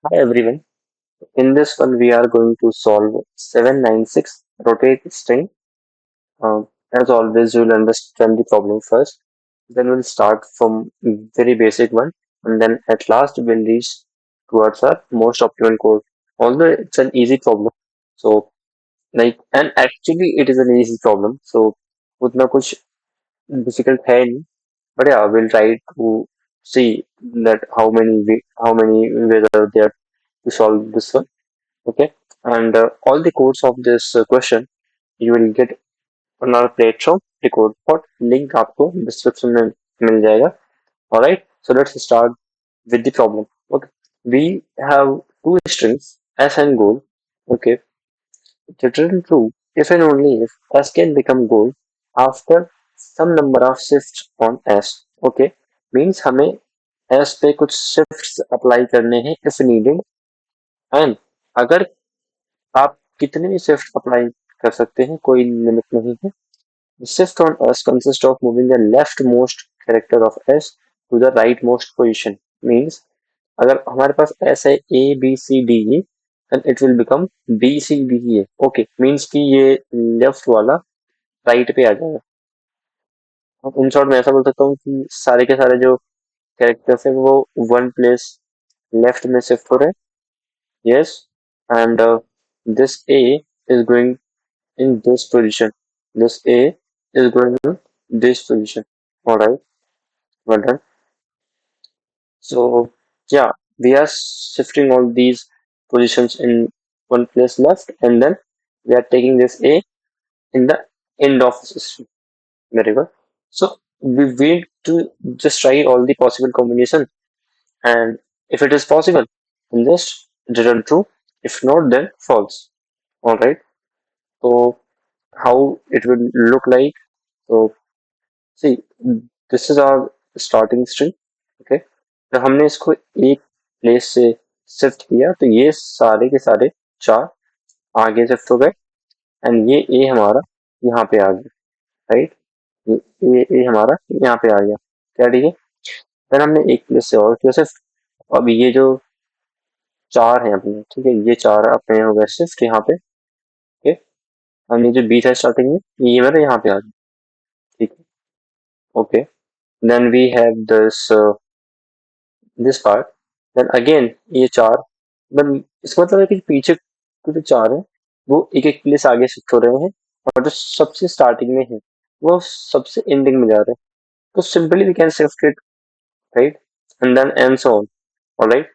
Hi everyone. In this one, we are going to solve 796 rotate string. As always, you'll understand the problem first. Then we'll start from very basic one, and then at last we'll reach towards our most optimal code. Although it's an easy problem, so and actually it is an easy problem. So उतना कुछ difficult है नहीं. But yeah, we'll try to see that how many ways are there to solve this one. Okay, and all the codes of this question you will get on our platform record for link आपको description में मिल जाएगा. Alright, so let's start with the problem. Okay, we have two strings s and goal. Okay, return true if and only if s can become goal after some number of shifts on s. Okay, means हमें s पे कुछ shifts apply करने हैं if needed, and अगर आप कितने भी shift apply कर सकते हैं, कोई लिमिट नहीं है. Shift on S consist of moving the left most character of S to the right most position. Means अगर हमारे पास एस है A B C D E and it will become B C D E A. Okay, means कि ये left वाला right पे आ जाएगा. In short मैं ऐसा बोल सकता हूँ कि सारे के सारे जो कैरेक्टर्स है वो वन प्लेस लेफ्ट में शिफ्ट हो रहे हैं. Yes, and this A is going in this position. This A is going in this position. Alright, well done. So, yeah, we are shifting all these positions in one place left, and then we are taking this A in the end of the system. Very good. So, we need to just try all the possible combinations, and if it is possible, then just return true. If not, then false. Alright, so how it will look like. So, see, this is our starting string. Okay, तो हमने इसको एक place से shift किया तो ये सारे के सारे चार आगे शिफ्ट हो गए, एंड ये ए हमारा यहाँ पे आ गया. राइट, ये ए हमारा यहाँ पे आ गया. क्या ठीक है. फिर हमने एक प्लेस से और किया शिफ्ट. अब ये जो चार है अपने, ठीक है, ये चार अपने हो गए शिफ्ट यहाँ पे. ओके, हमने जो बी था स्टार्टिंग में ये मेरा यहाँ पे आ गया. ठीक है. Okay, then we have this part. Then again ये चार, मतलब इसका मतलब है कि पीछे के जो चार है वो एक एक प्लेस आगे शिफ्ट हो रहे हैं, और जो सबसे स्टार्टिंग में है वो सबसे एंडिंग में जा रहे हैं. तो simply we can shift it. Right, and then and so on. Alright,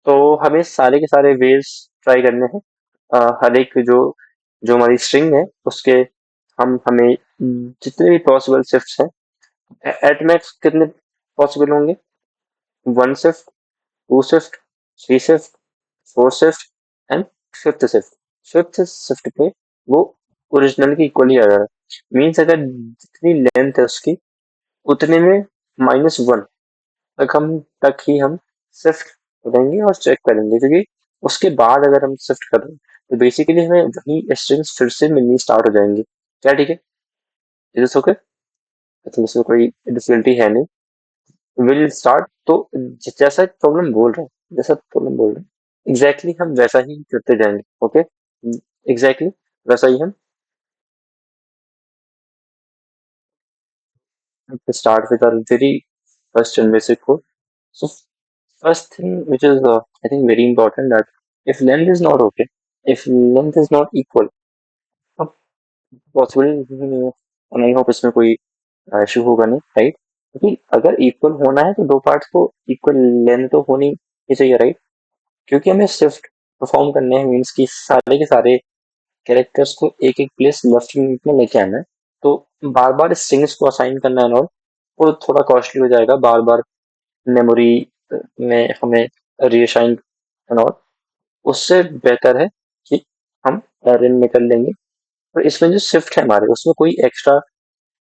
तो हमें सारे के सारे वेज ट्राई करने हैं. हर एक जो जो हमारी स्ट्रिंग है उसके हम हमें जितने भी पॉसिबल शिफ्ट्स हैं, एट मैक्स कितने पॉसिबल होंगे. One shift, two shift, three shift, four shift and fifth shift. Fifth shift पे वो ओरिजिनल के इक्वली आ जाएगा. मीन्स अगर जितनी लेंथ है उसकी उतने में -1 तक हम शिफ्ट करेंगे और चेक करेंगे, क्योंकि उसके बाद अगर हम शिफ्ट कर रहे हैं तो बेसिकली हमें वही स्ट्रिंग्स फिर से मिलनी स्टार्ट हो जाएंगी. क्या ठीक है. Is okay. आई थिंक इसमें कोई डिफिकल्टी है नहीं. Will start. तो जैसा प्रॉब्लम बोल रहे हैं, जैसा प्रॉब्लम बोल रहे हैं एग्जैक्टली हम वैसा ही करते जाएंगे. ओके, एग्जैक्टली वैसा ही हम start with our very first and basic code. So first thing which is I think very important, that if length is not okay, if length is not equal, अब possible नहीं है, और I hope इसमें कोई issue होगा नहीं. Right, क्योंकि अगर इक्वल होना है तो दो पार्ट्स को इक्वल लेंथ तो होनी ही चाहिए. राइट, क्योंकि हमें शिफ्ट परफॉर्म करने हैं, मीन्स कि सारे के सारे कैरेक्टर्स को एक एक प्लेस लेफ्ट में लेके आना है. तो बार बार स्ट्रिंग्स को असाइन करना है और वो थोड़ा कॉस्टली हो जाएगा. बार बार मेमोरी में हमें रीअसाइन एंड ऑल. उससे बेहतर है कि हम एरन में कर लेंगे. और इसमें जो शिफ्ट है हमारे, उसमें कोई एक्स्ट्रा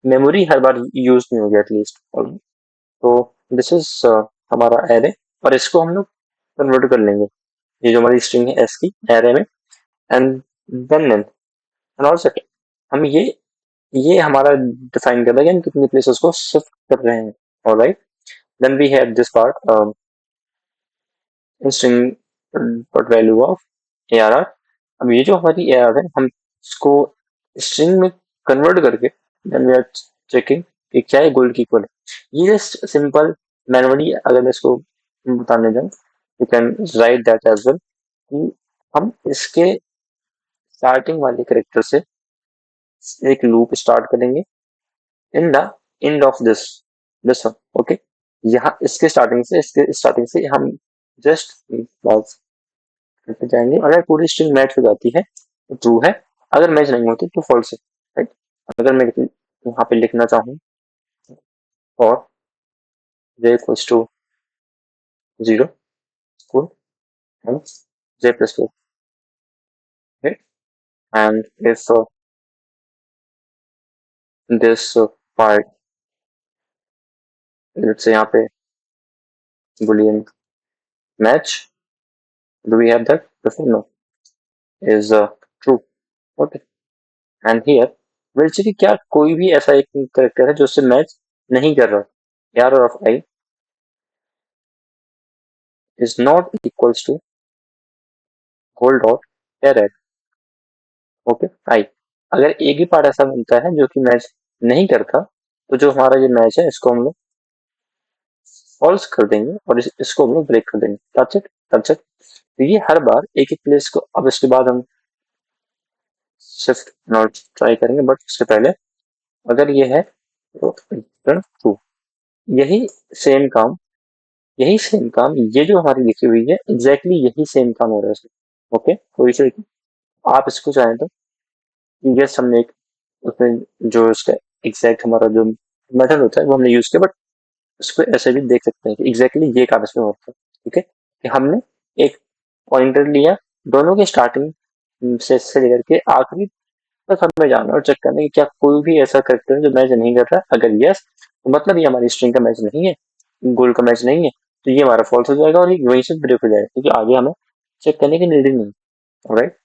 मेमोरी हर बार यूज नहीं होगी एटलीस्ट. तो दिस इज हमारा एरे, और इसको हम लोग कन्वर्ट कर लेंगे. ये जो हमारी स्ट्रिंग है एस की एरे में, and then length and all set. हम ये हमारा डिफाइन कर रहा है कि हम कितनी प्लेसेस को शिफ्ट कर रहे हैं. Alright, then we have this part in string dot value of ARR। अब ये जो हमारी ARR है हम इसको स्ट्रिंग में कन्वर्ट करके देन वी आर चेकिंग कि क्या ये गोल्ड की इक्वल है। ये जस्ट सिंपल मैनुअली अगर मैं इसको बताने जाऊँ you can write that as well कि हम इसके स्टार्टिंग वाले करेक्टर से एक लूप स्टार्ट करेंगे in the end of this one. Okay, यहाँ इसके स्टार्टिंग से हम जस्ट पे जाएंगे। अगर पूरी स्ट्रिंग मैच हो जाती है तो ट्रू है, अगर मैच नहीं होती तो फॉल्स है। राइट, अगर मैं यहाँ पे लिखना चाहूँ और j equals to 0 equal and j plus 2, right? And if this part, let's say यहाँ पे boolean match, do we have that before? No, is true. Okay, and here we'll see कि क्या कोई भी ऐसा एक करेक्टर है जो उससे मैच नहीं कर रहा। ARR of I is not equals to gold dot array। Okay, आई अगर एक ही पार्ट ऐसा बनता है जो कि मैच नहीं करता तो जो हमारा ये मैच है इसको हम लोग फॉल्स कर देंगे और इसको हम लोग ब्रेक कर देंगे। That's it. तो ये हर बार एक एक प्लेस को, अब इसके बाद हम शिफ्ट नॉट ट्राई करेंगे बट उससे पहले अगर ये है तो रिटर्न ट्रू। यही सेम काम ये जो हमारी लिखी हुई है एग्जैक्टली यही सेम काम हो रहा है इसमें। ओके, कोई से आप इसको चाहें तो यस हमने एक उसमें जो इसका एग्जैक्ट हमारा जो मेथड होता है वो हमने यूज किया, बट उसको ऐसे भी देख सकते हैं कि एग्जैक्टली ये काम इसमें होता है। ठीक है, कि हमने एक पॉइंटर लिया, दोनों के स्टार्टिंग से लेकर के आखिरी तक हमें जाना और चेक करना कि क्या कोई भी ऐसा करेक्टर है जो मैच नहीं कर रहा है। अगर यस तो मतलब ये हमारी स्ट्रिंग का मैच नहीं है, गोल का मैच नहीं है, तो ये हमारा फॉल्स हो जाएगा और ये वहीं से ब्रेक हो जाएगा क्योंकि आगे हमें चेक करने की नीड ही नहीं। ऑलराइट,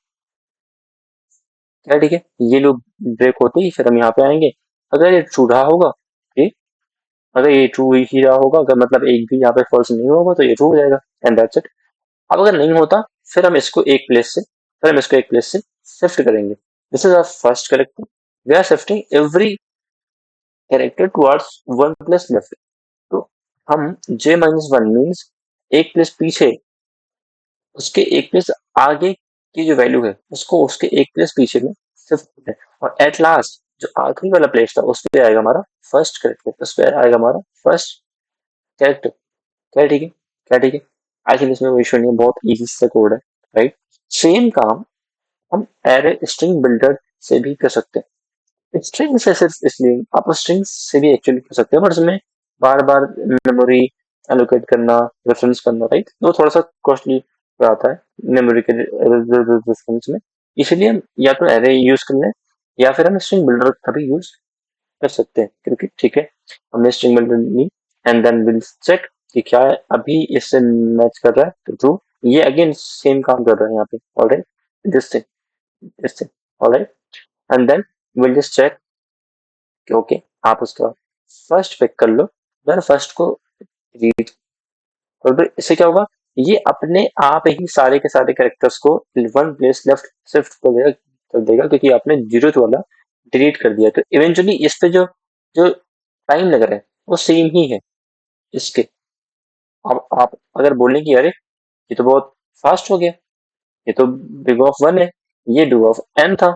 क्या ठीक है, ये लोग ब्रेक होते ही फिर हम यहाँ पे आएंगे। अगर ये ट्रू रहा होगा, ठीक, अगर ये ट्रू ही रहा होगा, अगर मतलब एक भी यहाँ पे फॉल्स नहीं होगा तो ये ट्रू हो जाएगा एंड दैट्स इट। अब अगर नहीं होता फिर हम इसको एक प्लेस से शिफ्ट करेंगे। This is our first character, we are shifting every character towards one place left. तो हम j-1 मीन्स एक प्लेस पीछे, उसके एक प्लेस आगे की जो वैल्यू है उसको उसके एक प्लेस पीछे में शिफ्ट है और एट लास्ट जो आखिरी वाला प्लेस था उस पे आएगा हमारा फर्स्ट कैरेक्टर, उस पे आएगा हमारा फर्स्ट कैरेक्टर। क्या ठीक है, क्या ठीक है, आई थिंक इसमें कोई इशू नहीं है, बहुत इजी सा कोड है। राइट, सेम काम हम एरे स्ट्रिंग बिल्डर से भी कर सकते हैं। स्ट्रिंग से सिर्फ इसलिए आप स्ट्रिंग से भी एक्चुअली कर सकते हैं बट उसमें बार बार मेमोरी एलोकेट करना, रेफरेंस करना, राइट, वो थोड़ा सा कॉस्टली आता है मेमोरी के रेफरेंस में। इसलिए हम या तो एरे यूज कर लें या फिर हम स्ट्रिंग बिल्डर का भी यूज कर सकते हैं क्योंकि ठीक है हमने स्ट्रिंग बिल्डर ली एंड देन विल चेक कि क्या अभी इससे मैच कर रहा है तो ट्रू। ये अगेन सेम काम कर रहा है यहाँ पे। Alright, this thing this thing, alright, and then will just check कि ओके आप उसका फर्स्ट पिक कर लो, देन फर्स्ट को रीड कर दो। इससे क्या होगा, ये अपने आप ही सारे के सारे कैरेक्टर्स को वन प्लेस लेफ्ट शिफ्ट कर देगा क्योंकि आपने जीरो वाला डिलीट कर दिया। तो इवेंचुअली इस पे जो जो टाइम लग रहा है वो सेम ही है इसके। अब आप अगर बोलें कि अरे ये तो बहुत फास्ट हो गया, ये तो बिग ऑफ वन है, ये डू ऑफ एन था,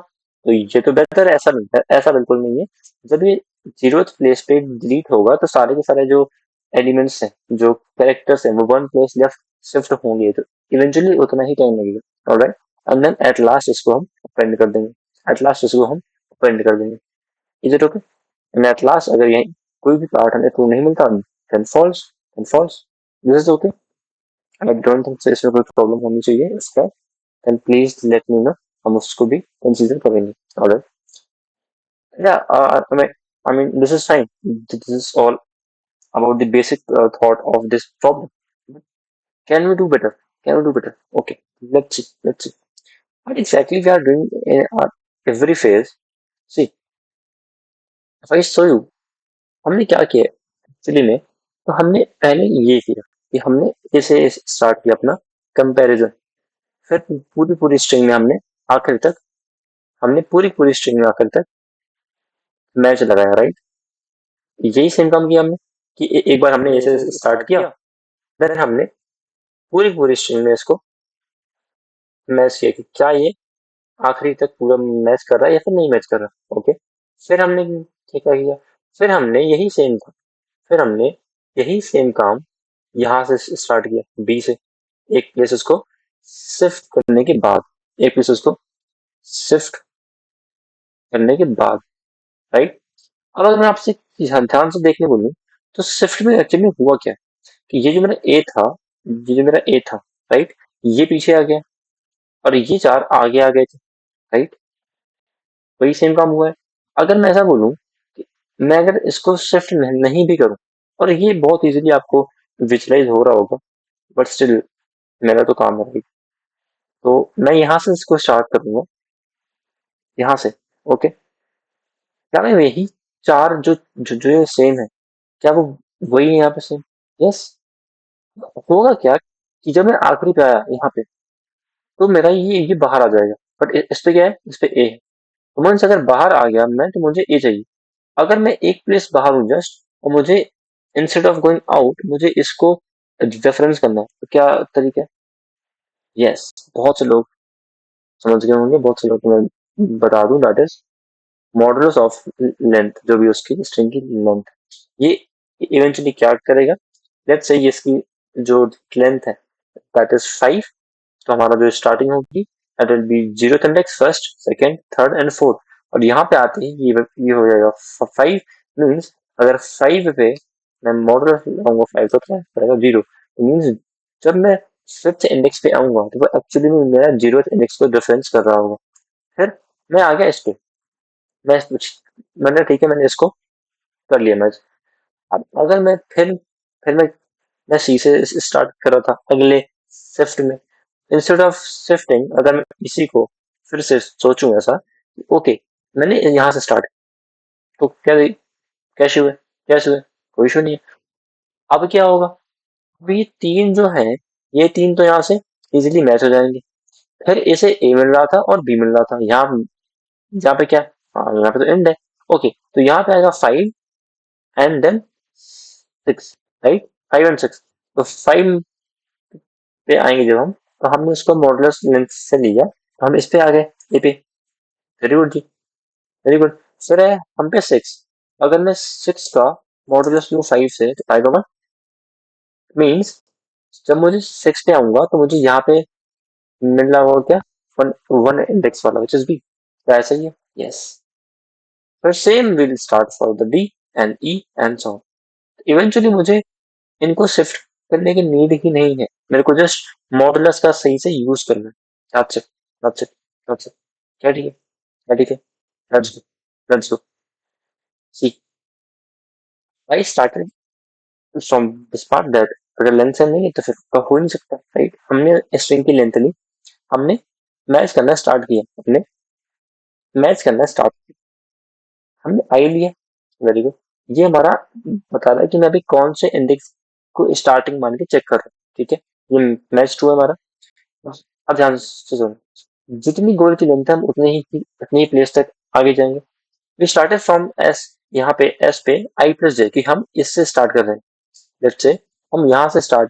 तो ये तो बेहतर है, ऐसा नहीं है, ऐसा बिल्कुल नहीं है। जब ये जीरो प्लेस पे डिलीट होगा तो सारे के सारे जो एलिमेंट्स हैं, जो कैरेक्टर्स हैं, वो वन प्लेस लेफ्ट शिफ्ट होंगे, तो इवेंचुअली उतना ही टाइम लगेगा। Alright, and then at last इसको हम अपेंड कर देंगे, एट लास्ट इसको हम अपेंड कर देंगे। Is it okay? And at last अगर यही कोई भी पार्ट हमें ट्रू नहीं मिलता then false, this is okay. I don't think इसमें कोई प्रॉब्लम होनी चाहिए इसका, then please let me know, हम उसको भी कंसीडर करेंगे। Alright, yeah, I mean this is fine, this is all about the basic thought of this problem. Can we do better, can we do better? Okay, let's see what exactly we are doing in our every phase. See, if I show you हमने क्या किया actually में, तो हमने पहले ये किया कि हमने इसे स्टार्ट किया अपना कंपैरिजन। फिर पूरी पूरी स्ट्रिंग में हमने आखिर तक हमने पूरी पूरी स्ट्रिंग में आखिर तक मैच लगाया, राइट। यही सेम काम किया हमने कि एक बार हमने ऐसे स्टार्ट किया, देन हमने पूरी पूरी स्ट्रिंग में इसको मैच किया कि क्या ये आखिरी तक पूरा मैच कर रहा है या फिर नहीं मैच कर रहा। ओके, फिर हमने क्या किया, फिर हमने यही सेम फिर हमने यही सेम काम यहाँ से स्टार्ट किया, बी से। एक प्लेस उसको शिफ्ट करने के बाद, एक प्लेस उसको शिफ्ट करने के बाद, राइट। अब अगर मैं आपसे ध्यान से देखने बोलूं, तो शिफ्ट में एक्चुअली हुआ क्या कि ये जो मेरा ए था, ये जो मेरा ए था, राइट, ये पीछे आ गया और ये चार आगे आ गए थे, राइट। वही सेम काम हुआ है। अगर मैं ऐसा बोलूं कि मैं अगर इसको शिफ्ट नहीं भी करूं, और ये बहुत इजीली आपको विजुलाइज हो रहा होगा, बट स्टिल मेरा तो काम है, right? तो मैं यहाँ से इसको स्टार्ट करूंगा, यहाँ से। ओके, क्या मैं यही चार जो ये सेम है, क्या वो वही है यहाँ पे सेम? यस। होगा क्या कि जब मैं आखिरी पे आया यहाँ पे, तो मेरा ये बाहर आ जाएगा, बट इस पे क्या है, इस पे ए है। तो मीन्स अगर बाहर आ गया मैं, तो मुझे ए चाहिए। अगर मैं एक प्लेस बाहर हूँ जस्ट, और मुझे इंस्टेड ऑफ गोइंग आउट मुझे इसको रेफरेंस करना है, तो क्या तरीका है? यस, बहुत से लोग समझ गए होंगे, बहुत से लोग को मैं बता दूं, that is modulus of length, जो भी उसकी स्ट्रिंग की लेंथ, ये इवेंचुअली क्या करेगा। लेट्स से इसकी जो लेंथ है दैट इज 5, तो हमारा जो स्टार्टिंग होगी that will be zero index, first, second, third and fourth. और यहाँ पे आते ही ये हो जाएगा 5। मीन्स अगर 5 पे मैं मॉडुलस लाऊंगा 5, तो क्या करेगा, जीरो। मीन्स जब मैं फिफ्थ इंडेक्स पे आऊंगा, तो वो एक्चुअली में मेरा जीरो इंडेक्स को डिफरेंस कर रहा होगा। फिर मैं आ गया इस पे, मैं मैंने ठीक है, मैंने इसको कर लिया मैच। अब अगर मैं फिर मैं सी से स्टार्ट कर रहा था अगले शिफ्ट में, इंस्टेड ऑफ शिफ्टिंग, अगर मैं इसी को फिर से सोचूं ऐसा, ओके मैंने यहाँ से स्टार्ट, तो कैसे हुए, कैसे हुए, कोई इशू नहीं है। अब क्या होगा, अब ये तीन जो है, ये तीन तो यहाँ से इजीली मैच हो जाएंगे। फिर इसे ए मिल रहा था और बी मिल रहा था, यहाँ यहाँ पे क्या, हाँ यहाँ पे तो एंड है। ओके, तो यहाँ पे आएगा 5 एंड देन 6, राइट, 5 एंड 6। तो 5 पे आएंगे जब हम, तो हमने उसको मॉडुलस लेंथ से लिया, तो हम इस पे आ गए, ए पे। वेरी गुड जी, वेरी गुड। फिर है हम पे 6, अगर मैं 6 का मॉडुलस लूँ 5 से, तो आएगा 1। मीन्स जब मुझे 6 पे आऊंगा, तो मुझे यहाँ पे मिल रहा होगा क्या, वन, वन इंडेक्स वाला, विच इज बी। क्या ऐसा ही है? यस। फिर same will start for the D and E and so. Eventually मुझे इनको शिफ्ट करने की नीड ही नहीं है, मेरे को जस्ट मॉडुलस का सही से यूज करना है। That's it, that's it, that's it। क्या ठीक है, क्या ठीक है, let's do, let's do. See, I started from this part that अगर लेंथ सेम नहीं है तो फिर का हो नहीं सकता, राइट। हमने स्ट्रिंग की लेंथ ली, हमने मैच करना स्टार्ट किया, हमने मैच करना स्टार्ट किया, हमने आई लिया, वेरी गुड। ये हमारा बता रहा है कि मैं अभी कौन से इंडेक्स को स्टार्टिंग मान के चेक कर रहा हूँ, ठीक है। ये मैच टू है हमारा। अब ध्यान से सुनो, जितनी गोल की लेंथ है हम उतनी ही प्लेस तक आगे जाएंगे। वी स्टार्टेड फ्रॉम एस, यहाँ पे एस पे आई प्लस जे, कि हम इससे स्टार्ट कर रहे हैं। लेट्स से हम यहाँ से स्टार्ट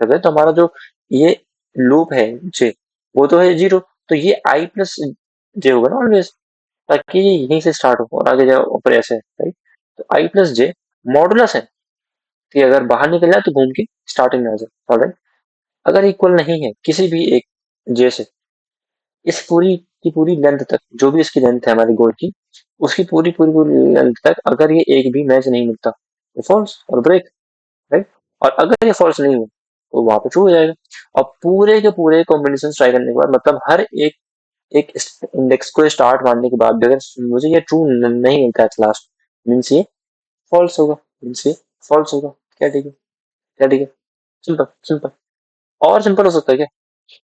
कर रहे हैं, तो हमारा जो ये लूप है जे, वो तो है जीरो, तो ये आई प्लस जे होगा ना ऑलवेज, ताकि ये यहीं से स्टार्ट हो और आगे जाए ऊपर ऐसे, राइट। तो आई प्लस जे मॉडुलस है कि अगर बाहर निकल जाए तो घूम के स्टार्टिंग में आ जाए, ऑलराइट। अगर इक्वल नहीं है किसी भी एक जे से, इस पूरी की पूरी लेंथ तक, जो भी इसकी लेंथ है हमारी गोल की, उसकी पूरी पूरी पूरी लेंथ तक अगर ये एक भी मैच नहीं मिलता, तो फॉल्स और ब्रेक, राइट। और अगर ये फॉल्स नहीं हुआ, तो वहां पे ट्रू हो जाएगा। और पूरे के पूरे कॉम्बिनेशन ट्राई करने के बाद, मतलब हर एक एक इंडेक्स को स्टार्ट मारने के बाद भी अगर मुझे ये ट्रू नहीं मिलता है लास्ट, मीन्स ये फॉल्स होगा, मीन्स ये फॉल्स होगा। क्या ठीक है, क्या ठीक है, सिंपल सिंपल। और सिंपल हो सकता है क्या,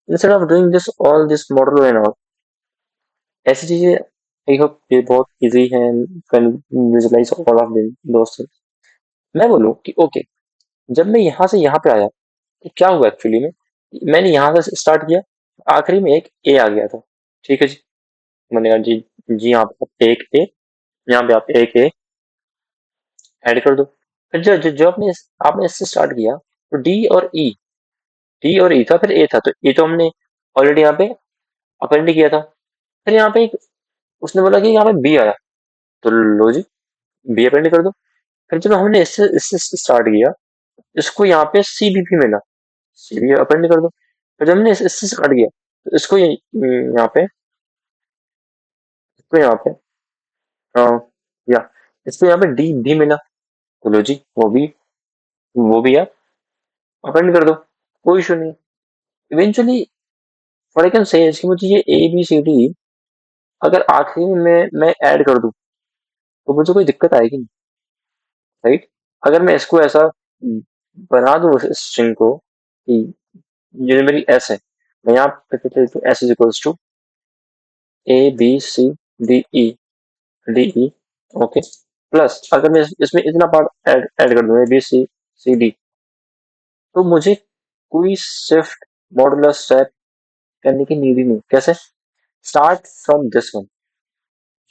instead of doing this all this model and all, ऐसी चीजें, आई होप ये बहुत इजी है, कैन विजुलाइज ऑल ऑफ दोस्त। मैं बोलूँ कि ओके, जब मैं यहाँ से यहाँ पे आया, तो क्या हुआ एक्चुअली में, मैंने यहाँ से स्टार्ट किया, आखिरी में एक ए आ गया था। ठीक है जी। मैंने कहा जी, जी यहाँ पे आप एक ए, यहाँ पे आप एक ए ऐड कर दो। फिर जो आपने इससे स्टार्ट किया, तो डी और ई था, फिर ए था, तो ए तो हमने ऑलरेडी यहाँ पे अपेंड किया था। फिर यहाँ पे उसने बोला कि यहाँ पे बी आया, तो लो जी, बी अपेंड कर दो। फिर जब हमने इससे इससे स्टार्ट किया, इसको यहाँ पे सी भी मिला, सी भी अपेंड कर दो। फिर जब हमने इससे स्टार्ट किया, तो इसको यहाँ पे अ, या इसको यहाँ पे डी डी मिला, तो लो जी, वो भी आप अपेंड कर दो, कोई इशू नहीं। Eventually what I can say is कि मुझे ये ए बी सी डी अगर आखिरी में मैं ऐड कर दूं, तो मुझे कोई दिक्कत आएगी नहीं, राइट? अगर मैं इसको ऐसा बना दूं इस स्ट्रिंग को कि ये जो मेरी एस है, मैं यहाँ पे लिख दूं S is equals to A B C D E D E, okay. Plus अगर मैं इसमें इतना पार्ट ऐड कर दूं ए बी सी डी, तो मुझे कोई शिफ्ट मॉडुलस स्टेप करने की नीड ही नहीं। कैसे? Start from this one,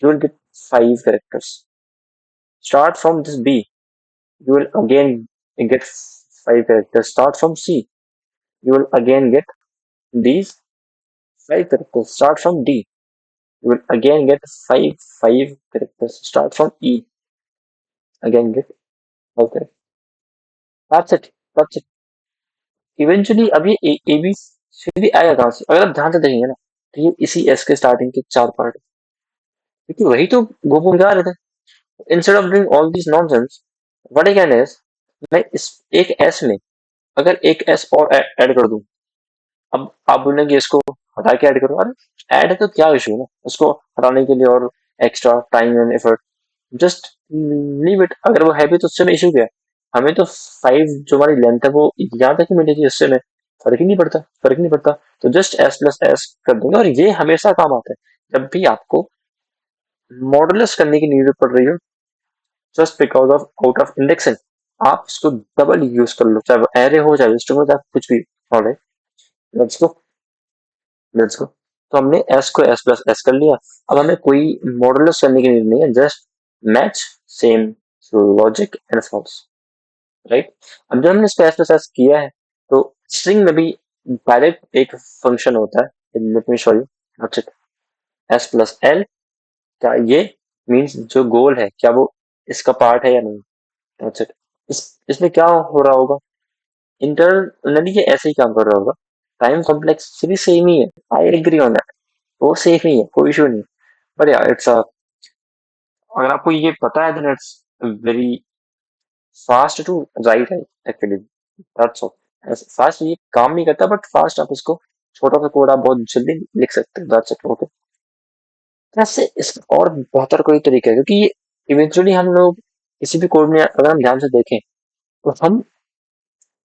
you will get 5 characters. Start from this B, you will again get 5 characters. Start from C, you will again get these 5 characters. Start from D, you will again get five characters. Start from E, again get 5 characters. That's it. That's it. Eventually अब ये ए B C D आएगा कहाँ से? अगर आप ध्यान से देखेंगे ना, तो ये इसी एस के स्टार्टिंग के 4 पार्ट, क्योंकि वही तो गोपो गा रहे थे। Instead of doing all this nonsense, what I can is, मैं इस एक एस में अगर एक एस और ऐड कर दूं, अब आप बोलेंगे इसको हटा के ऐड करो, अरे ऐड है तो क्या इशू है ना, उसको हटाने के लिए और extra time and effort, just leave it. अगर वो है भी तो उससे में इशू क्या है? हमें तो 5 जो हमारी लेंथ है वो यहाँ तक ही मिलेगी, उससे में फर्क ही नहीं पड़ता। तो जस्ट एस प्लस एस कर देंगे, और ये हमेशा काम आता है जब भी आपको मॉडुलस करने की नीड पड़ रही हो, just because of out of indexing, आप इसको डबल यूज कर लो, चाहे वो एरे हो चाहे स्ट्रिंग हो चाहे कुछ भी। Alright, let's go, let's go. तो हमने एस को एस प्लस एस कर लिया। अब हमें कोई मॉडुलस करने की नीड नहीं है, just match same logic and false, right? अब जब हमने इसको एस प्लस एस किया है, तो स्ट्रिंग में भी डायरेक्ट एक फंक्शन होता है, लेट मी शो यू। अच्छा, एस प्लस एल, क्या ये मीन्स जो गोल है क्या वो इसका पार्ट है या नहीं? अच्छा, इसमें क्या हो रहा होगा, इंटरनली ये ऐसे ही काम कर रहा होगा। टाइम कॉम्प्लेक्सिटी सेम ही है, आई एग्री ऑन दैट, वो सेफ ही है, कोई इशू नहीं। बट यार इट्स अगर आपको ये पता है then it's very fast to write है एक्चुअली, दैट्स ऑल। फास्ट ये काम नहीं करता, बट फास्ट आप इसको छोटा सा कोड आप बहुत जल्दी लिख सकते हो, दैट्स इट, ओके। ऐसे इस और बेहतर कोई तरीका है, क्योंकि ये इवेंचुअली हम लोग किसी भी कोड में अगर हम ध्यान से देखें, तो हम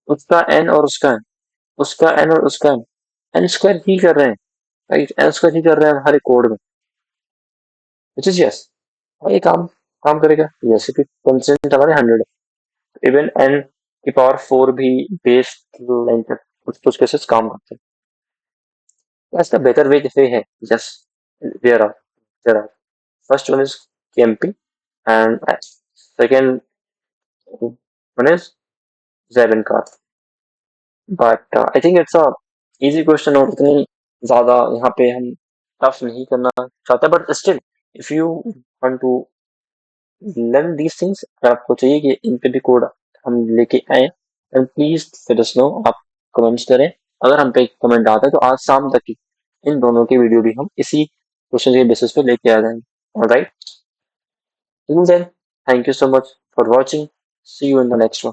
उसका एन और उसका एन स्क्वायर ही कर रहे हैं, राइट? एन स्क्वायर ही कर रहे हैं हर एक कोड में, विच इज यस। हाँ, ये काम काम करेगा। जैसे कि कंस्टेंट हमारे 100 है, इवन एन की पावर 4 भी बेस लाइन पर कुछ कुछ केसेस काम करते हैं। इसका बेहतर वे है, yes, there are first one is KMP and second one is जेवन कार। But I think it's a easy question, और इतनी ज्यादा यहाँ पे हम टफ नहीं करना चाहते, but still if you want to learn these things, अगर आपको चाहिए कि इन पे भी कोड हम लेके आए, and please let us know, आप कमेंट्स करें। अगर हम पे कमेंट आता है तो आज शाम तक ही इन दोनों की वीडियो भी हम इसी क्वेश्चन के बेसिस पे लेके आ जाएंगे। Alright, till then, thank you so much for watching, see you in the next one.